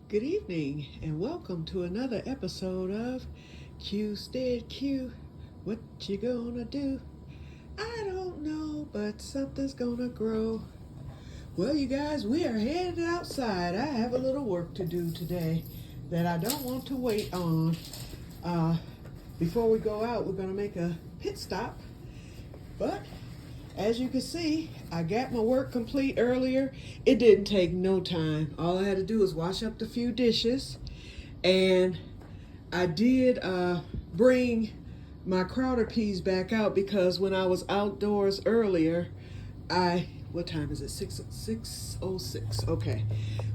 Good evening and welcome to another episode of Que-stead-Que. What you gonna do? I don't know, but something's gonna grow. Well, you guys, we are headed outside. I have a little work to do today that I don't want to wait on. Uh, Before we go out, we're gonna make a pit stop. But as you can see, I got my work complete earlier. It didn't take no time. All I had to do was wash up the few dishes. And I did bring my crowder peas back out because when I was outdoors earlier, what time is it? 6:06. Okay.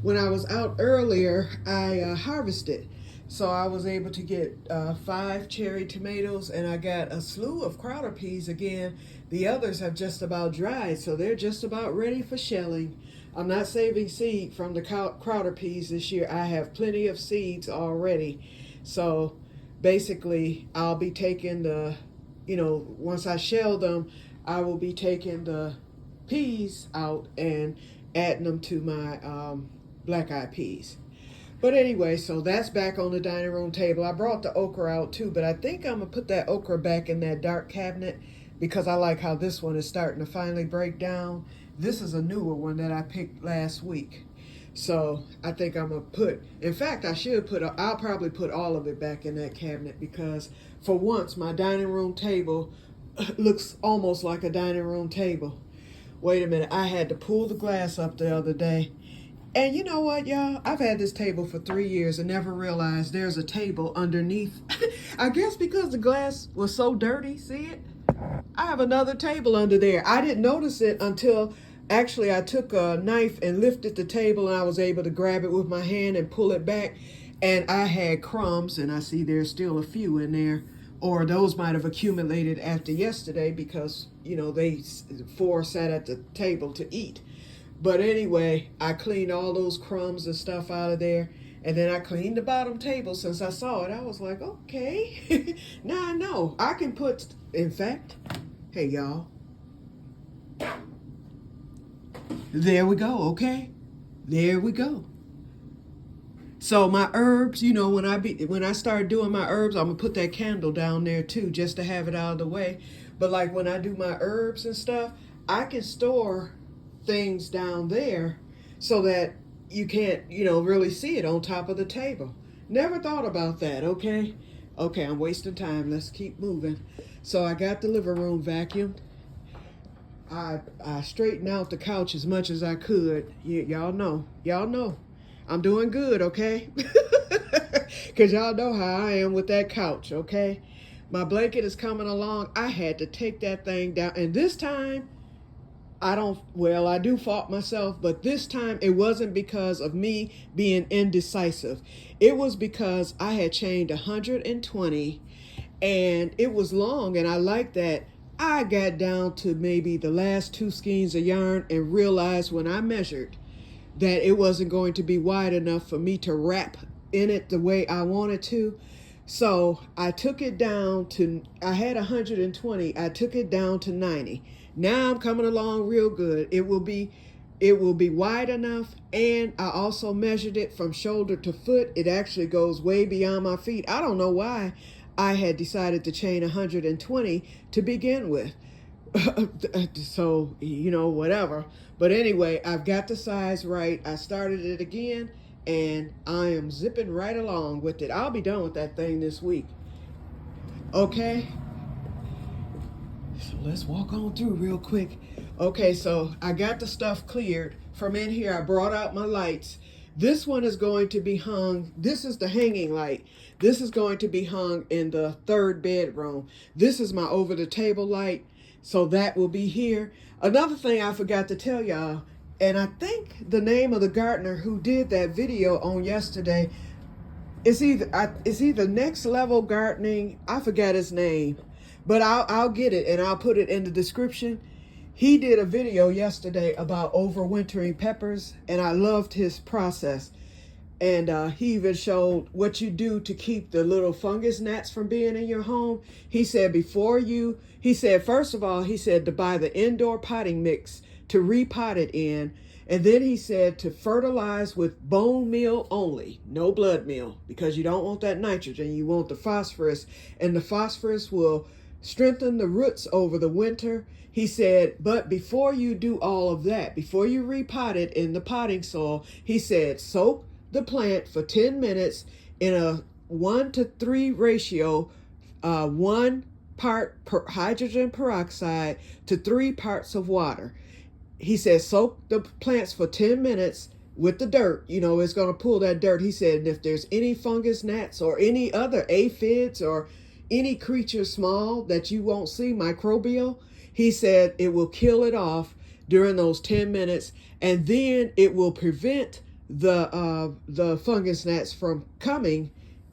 When I was out earlier, I harvested. So I was able to get 5 cherry tomatoes, and I got a slew of crowder peas again. The others have just about dried, so they're just about ready for shelling. I'm not saving seed from the crowder peas this year. I have plenty of seeds already. So basically, I'll be taking once I shell them, I will be taking the peas out and adding them to my black-eyed peas. But anyway, so that's back on the dining room table. I brought the okra out too, but I think I'm going to put that okra back in that dark cabinet because I like how this one is starting to finally break down. This is a newer one that I picked last week. So I think I'm going to in fact, I'll probably put all of it back in that cabinet because for once my dining room table looks almost like a dining room table. Wait a minute, I had to pull the glass up the other day. And you know what, y'all? I've had this table for 3 years and never realized there's a table underneath. I guess because the glass was so dirty, see it? I have another table under there. I didn't notice it until actually I took a knife and lifted the table and I was able to grab it with my hand and pull it back. And I had crumbs, and I see there's still a few in there. Or those might have accumulated after yesterday because, they 4 sat at the table to eat. But anyway, I cleaned all those crumbs and stuff out of there. And then I cleaned the bottom table since I saw it. I was like, okay, now I know. I can in fact, hey y'all. There we go, okay? There we go. So my herbs, when I start doing my herbs, I'm gonna put that candle down there too, just to have it out of the way. But like when I do my herbs and stuff, I can store things down there so that you can't, really see it on top of the table. Never thought about that, okay? Okay, I'm wasting time. Let's keep moving. So I got the living room vacuumed. I straightened out the couch as much as I could. Y'all know. I'm doing good, okay? Because y'all know how I am with that couch, okay? My blanket is coming along. I had to take that thing down. And this time, I do fault myself, but this time it wasn't because of me being indecisive. It was because I had chained 120 and it was long, and I like that. I got down to maybe the last 2 skeins of yarn and realized when I measured that it wasn't going to be wide enough for me to wrap in it the way I wanted to. So I took it down I had 120, I took it down to 90. Now I'm coming along real good. It will be wide enough, and I also measured it from shoulder to foot. It actually goes way beyond my feet. I don't know why I had decided to chain 120 to begin with. So, whatever. But anyway, I've got the size right. I started it again, and I am zipping right along with it. I'll be done with that thing this week. Okay? So let's walk on through real quick. Okay, so I got the stuff cleared. From in here, I brought out my lights. This one is going to be hung. This is the hanging light. This is going to be hung in the 3rd bedroom. This is my over-the-table light. So that will be here. Another thing I forgot to tell y'all, and I think the name of the gardener who did that video on yesterday, it's either Next Level Gardening. I forgot his name. But I'll get it and I'll put it in the description. He did a video yesterday about overwintering peppers, and I loved his process. And he even showed what you do to keep the little fungus gnats from being in your home. He said first of all, to buy the indoor potting mix to repot it in. And then he said to fertilize with bone meal only, no blood meal, because you don't want that nitrogen, you want the phosphorus, and the phosphorus will strengthen the roots over the winter. He said, but before you do all of that, before you repot it in the potting soil, he said, soak the plant for 10 minutes in a 1-to-3 ratio, 1 part per hydrogen peroxide to 3 parts of water. He said, soak the plants for 10 minutes with the dirt. You know, it's going to pull that dirt. He said, and if there's any fungus gnats or any other aphids or any creature small that you won't see, microbial, he said it will kill it off during those 10 minutes. And then it will prevent the fungus gnats from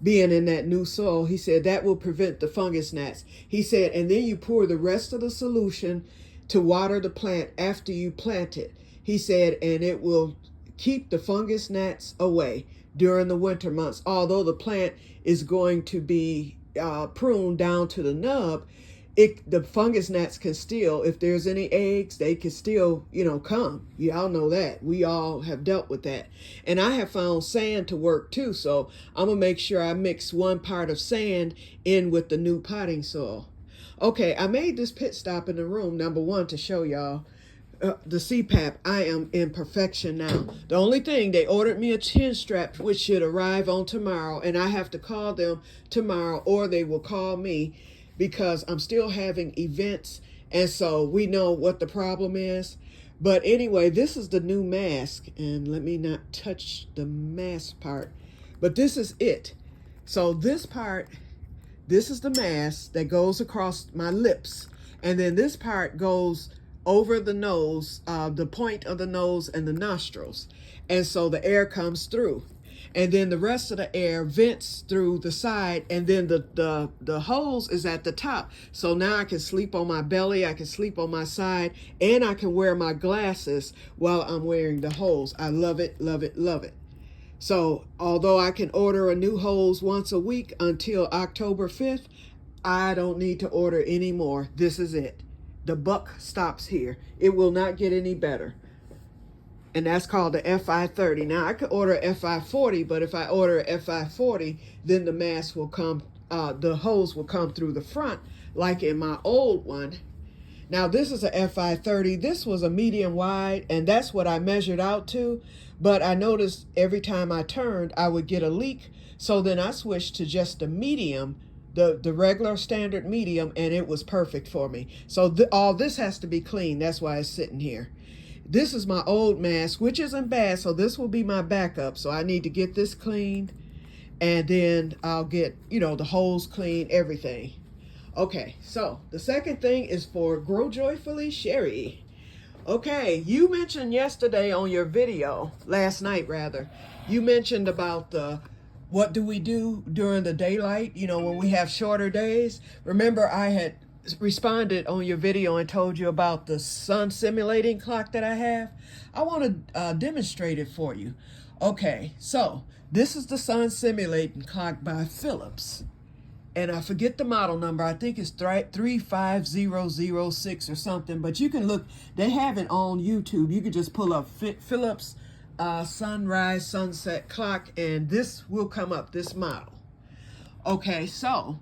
being in that new soil. He said that will prevent the fungus gnats. He said, and then you pour the rest of the solution to water the plant after you plant it. He said, and it will keep the fungus gnats away during the winter months. Although the plant is going to be pruned down to the nub, the fungus gnats can still, if there's any eggs, they can still, come. Y'all know that. We all have dealt with that. And I have found sand to work too. So I'm going to make sure I mix 1 part of sand in with the new potting soil. Okay, I made this pit stop in the room, number 1, to show y'all the CPAP. I am in perfection now. The only thing, they ordered me a chin strap, which should arrive on tomorrow, and I have to call them tomorrow, or they will call me, because I'm still having events, and so we know what the problem is. But anyway, this is the new mask, and let me not touch the mask part, but this is it. So this part, this is the mask that goes across my lips. And then this part goes over the nose, the point of the nose and the nostrils. And so the air comes through. And then the rest of the air vents through the side. And then the hose is at the top. So now I can sleep on my belly, I can sleep on my side, and I can wear my glasses while I'm wearing the hose. I love it, love it, love it. So although I can order a new hose once a week until October 5th, I don't need to order any more. This is it. The buck stops here. It will not get any better. And that's called the FI30. Now I could order FI40, but if I order FI40, then the mask will come, the hose will come through the front like in my old one. Now this is a FI30. This was a medium wide, and that's what I measured out to. But I noticed every time I turned, I would get a leak. So then I switched to just a medium, the regular standard medium, and it was perfect for me. So all this has to be clean. That's why it's sitting here. This is my old mask, which isn't bad. So this will be my backup. So I need to get this cleaned, and then I'll get, the hose clean, everything. Okay, so the second thing is for Grow Joyfully Sherry. Okay, you mentioned yesterday on your video, last night rather, you mentioned about what do we do during the daylight, when we have shorter days. Remember, I had responded on your video and told you about the sun simulating clock that I have. I want to demonstrate it for you. Okay, so this is the sun simulating clock by Philips. And I forget the model number. I think it's 35006 or something. But you can look. They have it on YouTube. You can just pull up Philips sunrise, sunset clock. And this will come up, this model. Okay, so.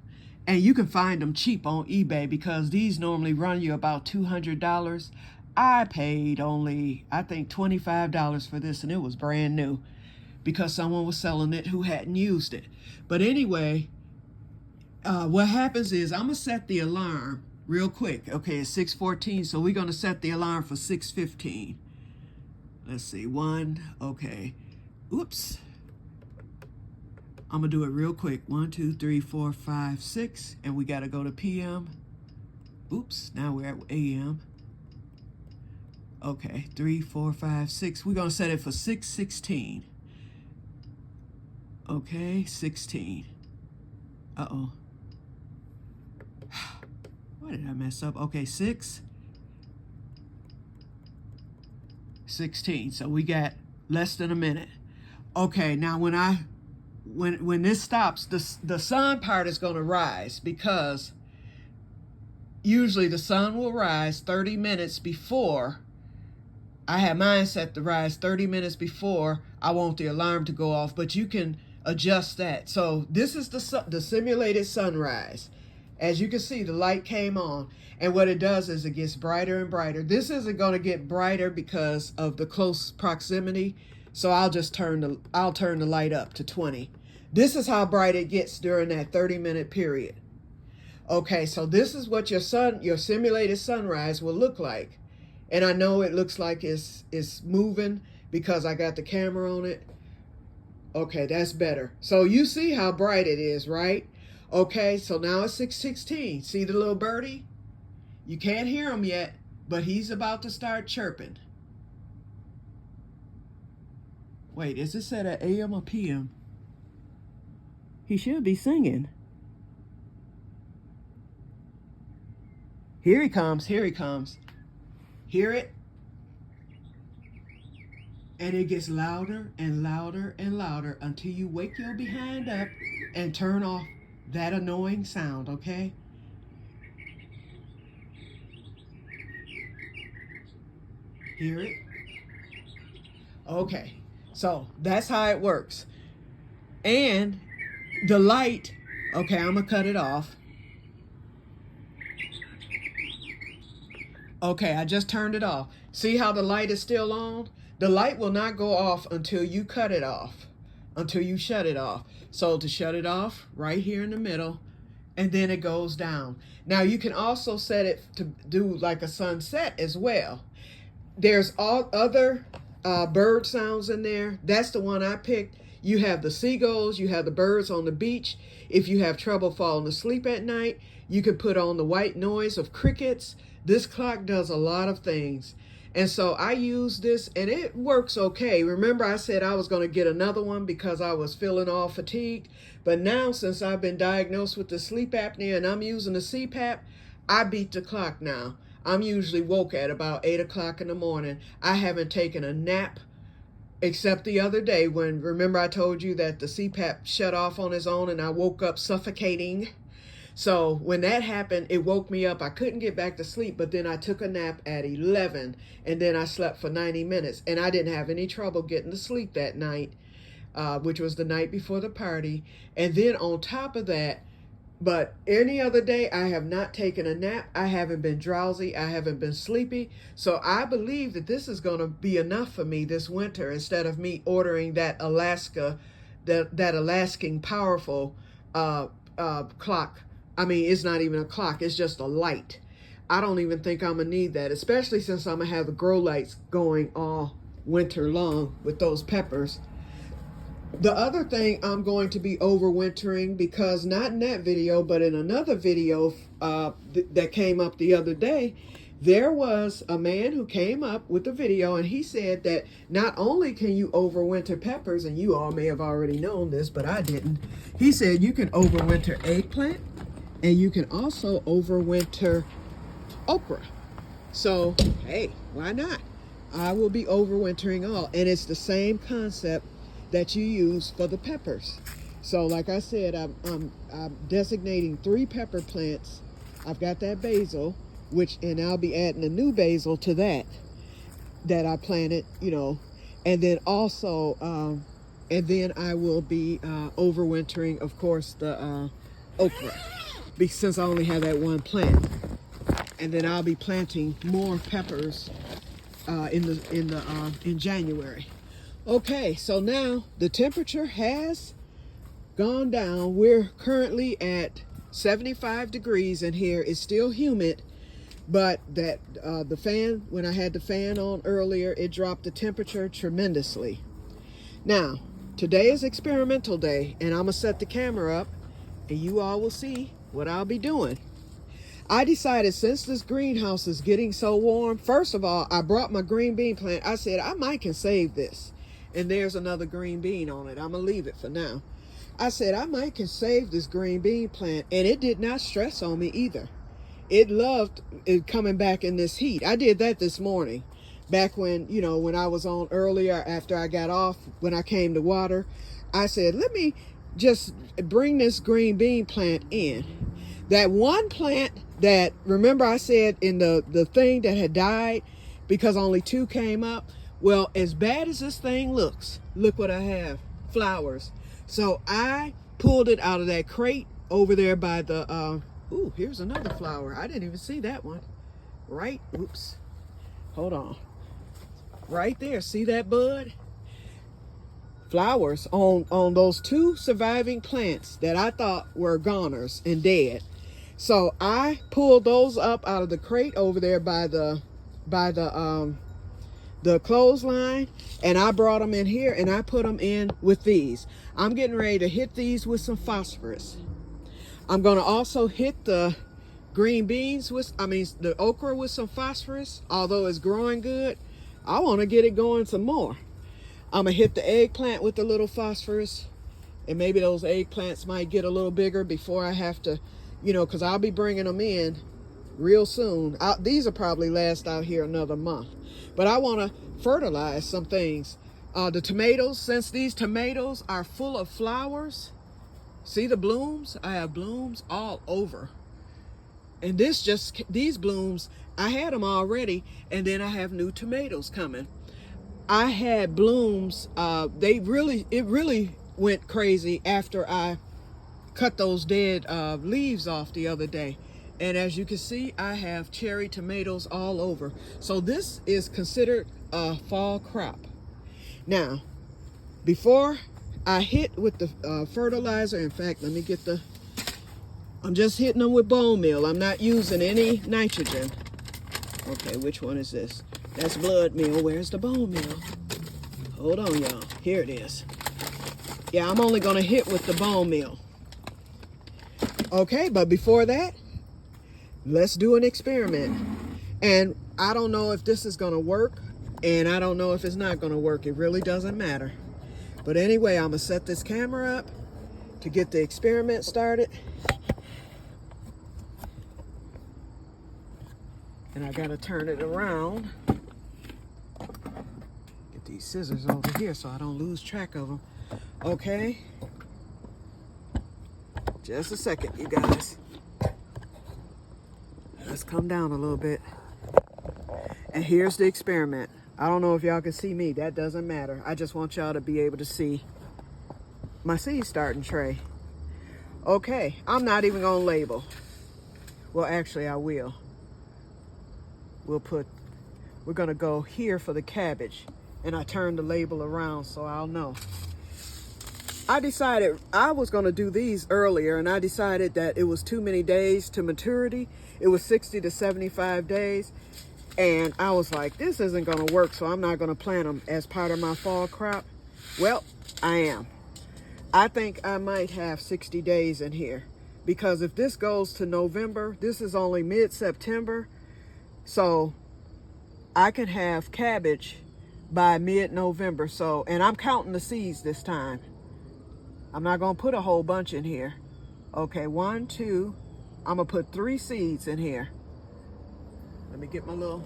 And you can find them cheap on eBay because these normally run you about $200. I paid only, I think, $25 for this. And it was brand new because someone was selling it who hadn't used it. But anyway. What happens is I'm going to set the alarm real quick. Okay, it's 6:14, so we're going to set the alarm for 6:15. Let's see, 1, okay. Oops. I'm going to do it real quick. 1, 2, 3, 4, 5, 6, and we got to go to PM. Oops, now we're at AM. Okay, 3, 4, 5, 6. We're going to set it for 6:16. Okay, 16. Uh-oh. Why did I mess up? Okay, 6:16. So we got less than a minute. Okay, now when this stops, the sun part is going to rise because usually the sun will rise 30 minutes before I had mine set to rise 30 minutes before I want the alarm to go off, but you can adjust that. So this is the simulated sunrise. As you can see, the light came on, and what it does is it gets brighter and brighter. This isn't going to get brighter because of the close proximity, so I'll turn the light up to 20. This is how bright it gets during that 30-minute period. Okay, so this is what your simulated sunrise will look like. And I know it looks like it's moving because I got the camera on it. Okay, that's better. So you see how bright it is, right? Okay, so now it's 6:16. See the little birdie? You can't hear him yet, but he's about to start chirping. Wait, is this at an AM or PM? He should be singing. Here he comes, here he comes. Hear it? And it gets louder and louder and louder until you wake your behind up and turn off that annoying sound, okay? Hear it? Okay, so that's how it works. And the light, okay, I'm gonna cut it off. Okay, I just turned it off. See how the light is still on? The light will not go off until you cut it off, until you shut it off. So to shut it off, right here in the middle, and then it goes down. Now you can also set it to do like a sunset as well. There's all other bird sounds in there. That's the one I picked. You have the seagulls, you have the birds on the beach. If you have trouble falling asleep at night, you can put on the white noise of crickets. This clock does a lot of things. And so I use this and it works okay. Remember I said I was going to get another one because I was feeling all fatigued. But now since I've been diagnosed with the sleep apnea and I'm using the CPAP, I beat the clock now. I'm usually woke at about 8 o'clock in the morning. I haven't taken a nap except the other day when, remember I told you that the CPAP shut off on its own and I woke up suffocating. So when that happened, it woke me up. I couldn't get back to sleep, but then I took a nap at 11 and then I slept for 90 minutes and I didn't have any trouble getting to sleep that night, which was the night before the party. And then on top of that, but any other day, I have not taken a nap. I haven't been drowsy. I haven't been sleepy. So I believe that this is going to be enough for me this winter instead of me ordering that that Alaskan powerful clock. I mean, it's not even a clock. It's just a light. I don't even think I'm going to need that, especially since I'm going to have the grow lights going all winter long with those peppers. The other thing I'm going to be overwintering, because not in that video, but in another video that came up the other day, there was a man who came up with a video and he said that not only can you overwinter peppers, and you all may have already known this, but I didn't. He said you can overwinter eggplant and you can also overwinter okra. So, hey, why not? I will be overwintering all, and it's the same concept that you use for the peppers. So like I said, I'm designating 3 pepper plants. I've got that basil, and I'll be adding a new basil to that I planted, and then also, and then I will be overwintering, of course, the okra, since I only have that one plant. And then I'll be planting more peppers in January. Okay, so now the temperature has gone down. We're currently at 75 degrees in here. It's still humid, but that the fan, when I had the fan on earlier, it dropped the temperature tremendously. Now, today is experimental day, and I'm gonna set the camera up, and you all will see what I'll be doing. I decided, since this greenhouse is getting so warm, first of all, I brought my green bean plant. I said, I might can save this. And there's another green bean on it. I'm going to leave it for now. I said, I might can save this green bean plant. And it did not stress on me either. It loved it coming back in this heat. I did that this morning. Back when, when I was on earlier after I got off, when I came to water, I said, let me just bring this green bean plant in. That one plant that, remember I said in the thing that had died, because only 2 came up. Well, as bad as this thing looks, look what I have, flowers. So I pulled it out of that crate over there by the, ooh, here's another flower. I didn't even see that one. Right, oops, hold on. Right there, see that bud? Flowers on those 2 surviving plants that I thought were goners and dead. So I pulled those up out of the crate over there by the clothesline, and I brought them in here and I put them in with these. I'm getting ready to hit these with some phosphorus. I'm going to also hit the green beans with, the okra with some phosphorus. Although it's growing good, I want to get it going some more. I'm going to hit the eggplant with a little phosphorus, and maybe those eggplants might get a little bigger before I have to, because I'll be bringing them in real soon. These will probably last out here another month. But I want to fertilize some things. The tomatoes, since these tomatoes are full of flowers, see the blooms? I have blooms all over. And these blooms, I had them already, and then I have new tomatoes coming. I had blooms, it really went crazy after I cut those dead leaves off the other day. And as you can see, I have cherry tomatoes all over. So this is considered a fall crop. Now, before I hit with the fertilizer, in fact, let me get I'm just hitting them with bone meal. I'm not using any nitrogen. Okay, which one is this? That's blood meal. Where's the bone meal? Hold on, y'all. Here it is. Yeah, I'm only gonna hit with the bone meal. Okay, but before that, let's do an experiment. And I don't know if this is gonna work, and I don't know if it's not gonna work. It really doesn't matter. But anyway, I'm gonna set this camera up to get the experiment started. And I gotta turn it around. Get these scissors over here so I don't lose track of them. Okay. Just a second, you guys. Let's come down a little bit. And here's the experiment. I don't know if y'all can see me. That doesn't matter. I just want y'all to be able to see my seed starting tray. Okay, I'm not even gonna label. Well, actually I will. We're gonna go here for the cabbage. And I turned the label around so I'll know. I decided I was gonna do these earlier, and I decided that it was too many days to maturity. It was 60 to 75 days. And I was like, this isn't gonna work, so I'm not gonna plant them as part of my fall crop. Well, I am. I think I might have 60 days in here, because if this goes to November, this is only mid-September, so I can have cabbage by mid-November. So, and I'm counting the seeds this time. I'm not gonna put a whole bunch in here. Okay, 1, 2, I'm gonna put 3 seeds in here. Let me get my little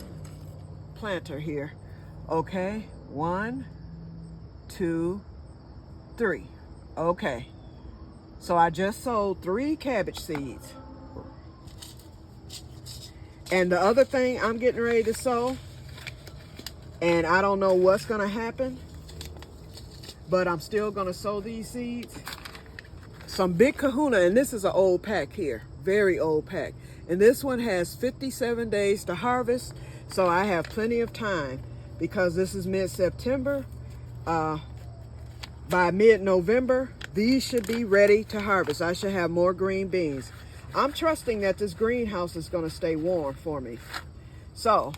planter here. Okay, 1, 2, 3. Okay, so I just sowed 3 cabbage seeds. And the other thing I'm getting ready to sow, and I don't know what's gonna happen, but I'm still gonna sow these seeds. Some big kahuna, and this is an old pack here, very old pack. And this one has 57 days to harvest, so I have plenty of time, because this is mid-September. By mid-November, these should be ready to harvest. I should have more green beans. I'm trusting that this greenhouse is gonna stay warm for me. So,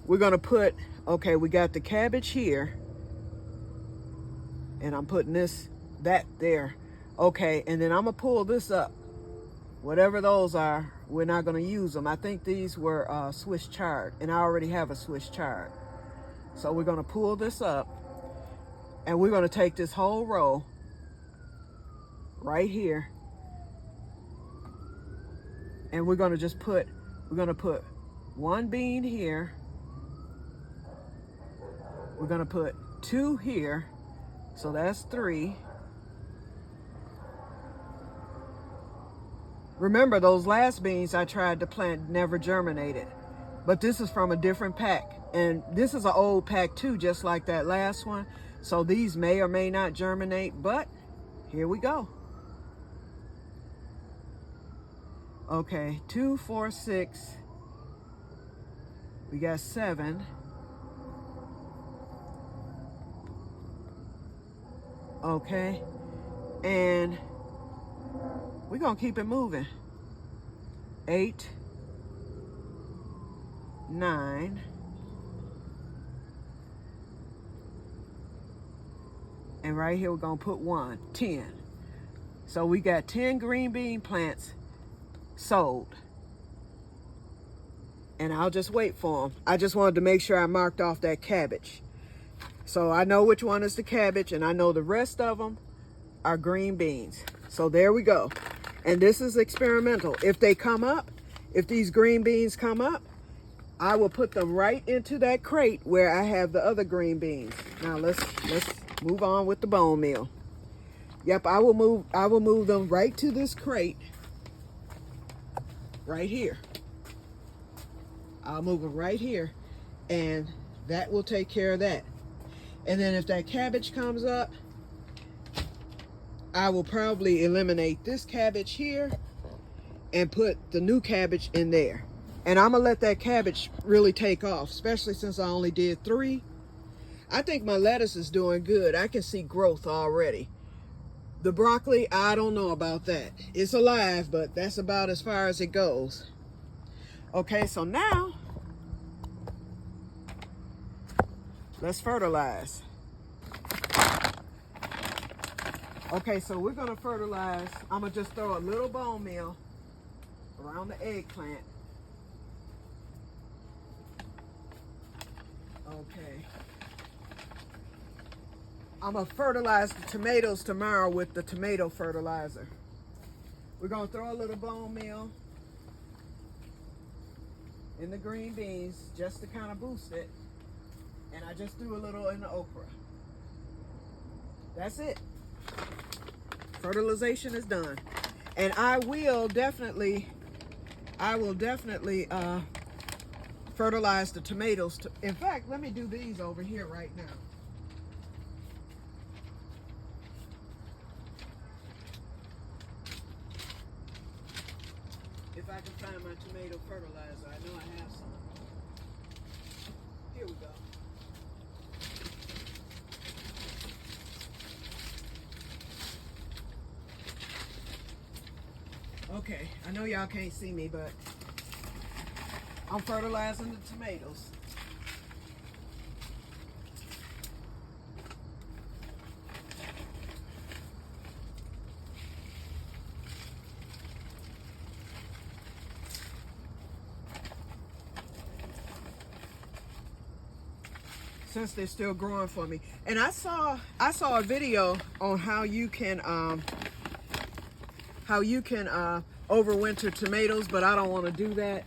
we're gonna put, okay, we got the cabbage here, and I'm putting that there. Okay, and then I'm gonna pull this up. Whatever those are, we're not gonna use them. I think these were Swiss chard, and I already have a Swiss chard. So we're gonna pull this up, and we're gonna take this whole row right here, and we're gonna put 1 bean here. We're gonna put 2 here, so that's 3. Remember, those last beans I tried to plant never germinated. but this is from a different pack. And this is an old pack too, just like that last one. So these may or may not germinate, but here we go. Okay, 2, 4, 6. We got 7. Okay, and we're gonna keep it moving. 8, 9, and right here we're gonna put 1, 10. So we got 10 green bean plants sold. And I'll just wait for them. I just wanted to make sure I marked off that cabbage. So I know which one is the cabbage, and I know the rest of them are green beans. So there we go. And this is experimental. If they come up, if these green beans come up, I will put them right into that crate where I have the other green beans. Now let's move on with the bone meal. Yep, I will move them right to this crate right here. I'll move them right here, and that will take care of that. And then if that cabbage comes up, I will probably eliminate this cabbage here and put the new cabbage in there. And I'm gonna let that cabbage really take off, especially since I only did 3. I think my lettuce is doing good. I can see growth already. The broccoli, I don't know about that. It's alive, but that's about as far as it goes. Okay, so now let's fertilize. Okay, so we're gonna fertilize. I'm gonna just throw a little bone meal around the eggplant. Okay. I'm gonna fertilize the tomatoes tomorrow with the tomato fertilizer. We're gonna throw a little bone meal in the green beans just to kind of boost it. And I just do a little in the okra. That's it. Fertilization is done. And I will definitely fertilize the tomatoes. In fact, let me do these over here right now. If I can find my tomato fertilizer, I know I have some. Here we go. Okay, I know y'all can't see me, but I'm fertilizing the tomatoes. Since they're still growing for me. And I saw a video on how you can overwinter tomatoes, but I don't want to do that.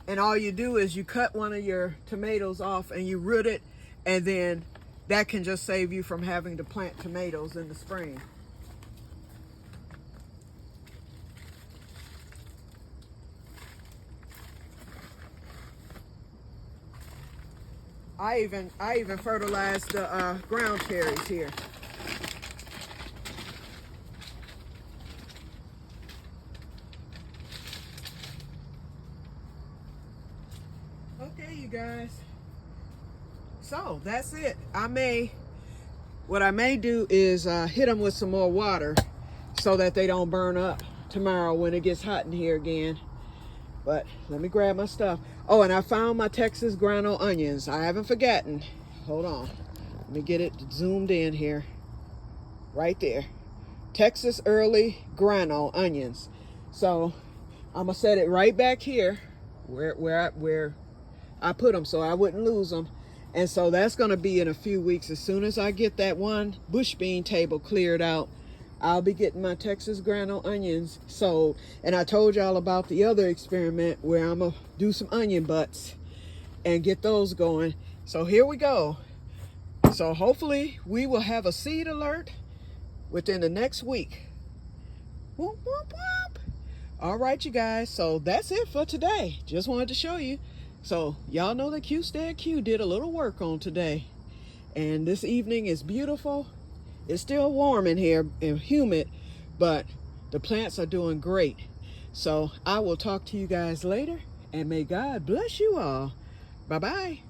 And all you do is you cut one of your tomatoes off and you root it, and then that can just save you from having to plant tomatoes in the spring. I even fertilized the ground cherries here. Okay, you guys. So that's it. What I may do is hit them with some more water so that they don't burn up tomorrow when it gets hot in here again. But let me grab my stuff. Oh, and I found my Texas grano onions. I haven't forgotten. Hold on. Let me get it zoomed in here. Right there. Texas early grano onions. So I'm gonna set it right back here where I put them so I wouldn't lose them. And so that's gonna be in a few weeks. As soon as I get that one bush bean table cleared out, I'll be getting my Texas grano onions sold. And I told y'all about the other experiment where I'm gonna do some onion butts and get those going. So here we go. So hopefully we will have a seed alert within the next week. Whoop, whoop, whoop. All right, you guys. So that's it for today. Just wanted to show you. So y'all know that Que-stead-Que did a little work on today. And this evening is beautiful. It's still warm in here and humid, but the plants are doing great. So I will talk to you guys later, and may God bless you all. Bye-bye.